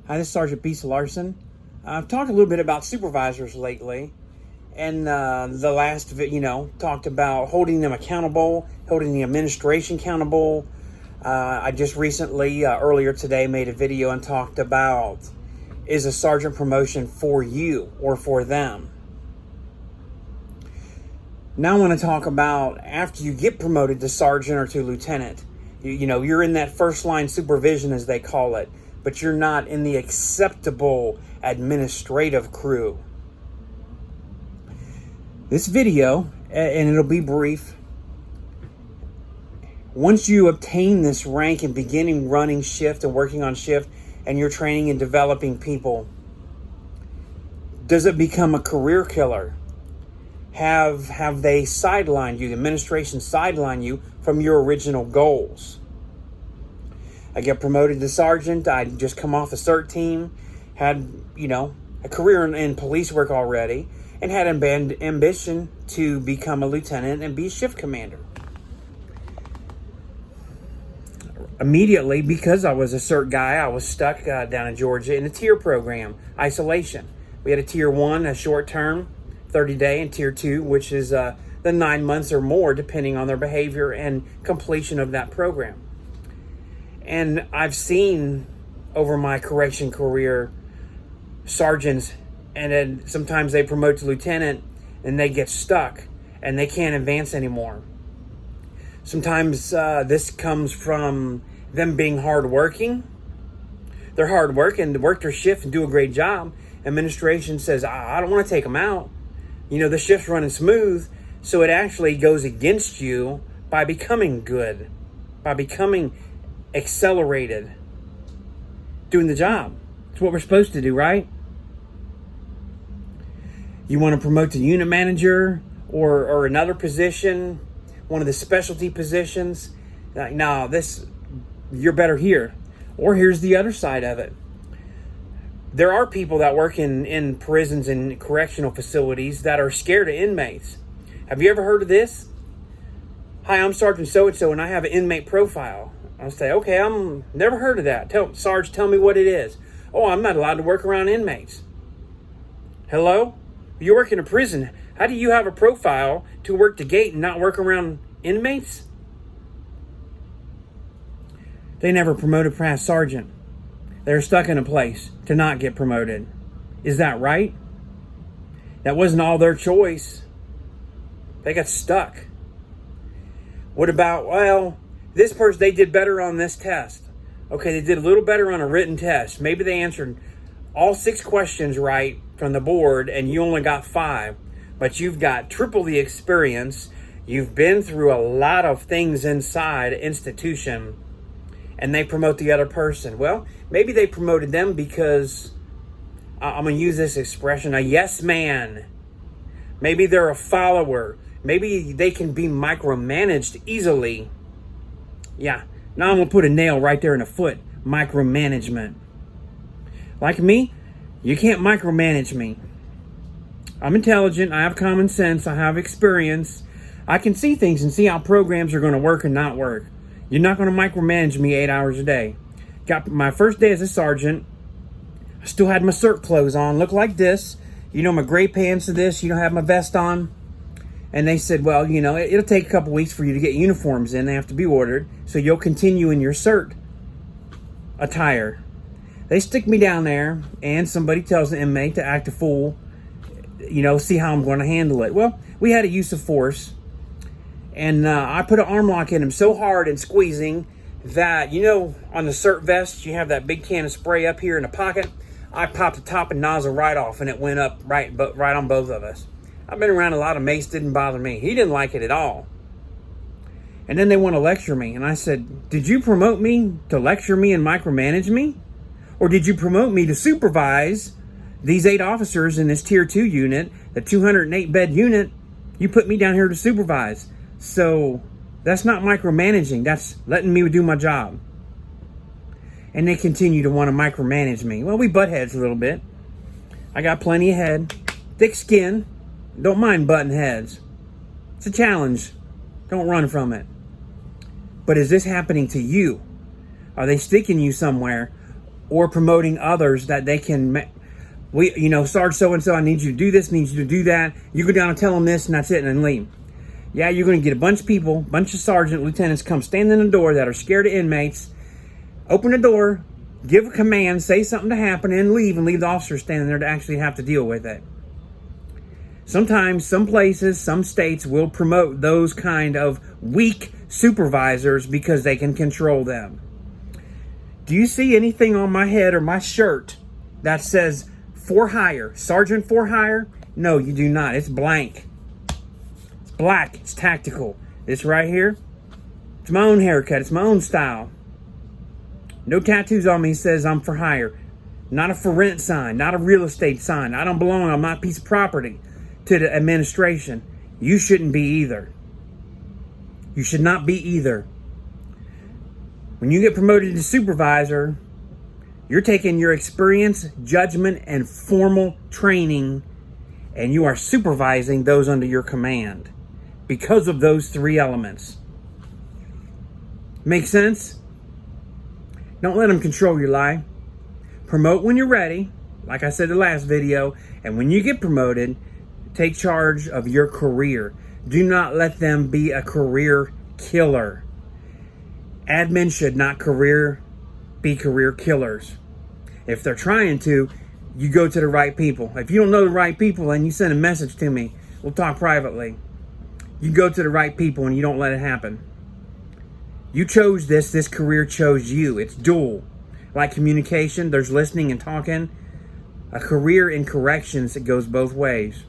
Hi, this is Sergeant Beast Larson. I've talked a little bit about supervisors lately, and the last talked about holding them accountable, holding the administration accountable. I just recently, earlier today, made a video and talked about, is a sergeant promotion for you or for them? Now I want to talk about after you get promoted to sergeant or to lieutenant. You're in that first line supervision, as they call it, but you're not in the acceptable administrative crew. This video, and it'll be brief, once you obtain this rank and beginning running shift and working on shift, and you're training and developing people, does it become a career killer? Have they sidelined you, the administration sidelined you from your original goals? I get promoted to sergeant. I just come off the CERT team, had, a career in police work already, and had ambition to become a lieutenant and be a shift commander. Immediately, because I was a CERT guy, I was stuck down in Georgia in a tier program, isolation. We had a tier 1, a short term, 30-day, and tier 2, which is the 9 months or more, depending on their behavior and completion of that program. And I've seen over my correction career sergeants, and then sometimes they promote to lieutenant and they get stuck and they can't advance anymore. Sometimes this comes from them being hardworking. They're hardworking, to work their shift and do a great job. Administration says, I don't want to take them out. The shift's running smooth, so it actually goes against you by becoming good, by becoming accelerated, doing the job. It's what we're supposed to do, right? You want to promote to unit manager or another position, one of the specialty positions. No, you're better here. Or here's the other side of it. There are people that work in prisons and correctional facilities that are scared of inmates. Have you ever heard of this? Hi, I'm Sergeant so-and-so, and I have an inmate profile. I'll say, okay, I'm never heard of that. Sarge, tell me what it is. Oh, I'm not allowed to work around inmates. Hello? You work in a prison. How do you have a profile to work the gate and not work around inmates? They never promoted past sergeant. They're stuck in a place to not get promoted. Is that right? That wasn't all their choice. They got stuck. What about, this person, they did better on this test. Okay, they did a little better on a written test. Maybe they answered all 6 questions right from the board and you only got 5. But you've got triple the experience. You've been through a lot of things inside an institution, and they promote the other person. Well, maybe they promoted them because, I'm going to use this expression, a yes man. Maybe they're a follower. Maybe they can be micromanaged easily. Yeah, now I'm going to put a nail right there in the foot. Micromanagement. Like me, you can't micromanage me. I'm intelligent. I have common sense. I have experience. I can see things and see how programs are going to work and not work. You're not going to micromanage me 8 hours a day. Got my first day as a sergeant. I still had my CERT clothes on. Look like this. My gray pants to this. Have my vest on. And they said, well, it'll take a couple weeks for you to get uniforms in. They have to be ordered. So you'll continue in your CERT attire. They stick me down there, and somebody tells the inmate to act a fool. See how I'm going to handle it. Well, we had a use of force. And I put an arm lock in him so hard and squeezing that, on the CERT vest, you have that big can of spray up here in the pocket. I popped the top and nozzle right off, and it went up right on both of us. I've been around a lot of mates, didn't bother me. He didn't like it at all. And then they want to lecture me. And I said, did you promote me to lecture me and micromanage me? Or did you promote me to supervise these 8 officers in this tier 2 unit, the 208 bed unit? You put me down here to supervise. So that's not micromanaging. That's letting me do my job. And they continue to want to micromanage me. Well, we butt heads a little bit. I got plenty of head, thick skin. Don't mind butting heads. It's a challenge. Don't run from it. But is this happening to you? Are they sticking you somewhere? or promoting others that they can, Sarge so-and-so, I need you to do this, need you to do that. You go down and tell them this, and that's it, and then leave. Yeah, you're going to get a bunch of people, bunch of sergeant, lieutenants come stand in the door that are scared of inmates, open the door, give a command, say something to happen, and leave the officer standing there to actually have to deal with it. Sometimes, some places, some states will promote those kind of weak supervisors because they can control them. Do you see anything on my head or my shirt that says for hire, sergeant for hire? No, you do not. It's blank. It's black. It's tactical. This right here, it's my own haircut. It's my own style. No tattoos on me says I'm for hire. Not a for rent sign. Not a real estate sign. I don't belong. I'm not a piece of property to the administration. You shouldn't be either. You should not be either. When you get promoted to supervisor, you're taking your experience, judgment, and formal training, and you are supervising those under your command because of those three elements. Make sense? Don't let them control your life. Promote when you're ready, like I said in the last video, and when you get promoted, take charge of your career. Do not let them be a career killer. Admin should not be career killers. If they're trying to, you go to the right people. If you don't know the right people and you send a message to me, we'll talk privately. You go to the right people and you don't let it happen. You chose this career chose you. It's dual. Like communication, there's listening and talking. A career in corrections, it goes both ways.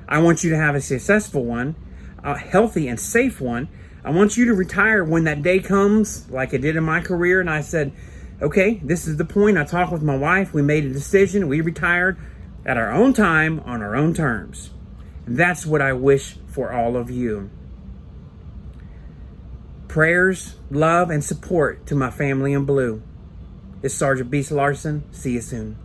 I want you to have a successful one, a healthy and safe one. I want you to retire when that day comes, like I did in my career, and I said, okay, this is the point. I talked with my wife. We made a decision. We retired at our own time, on our own terms. And that's what I wish for all of you. Prayers, love, and support to my family in blue. It's Sergeant Beast Larson. See you soon.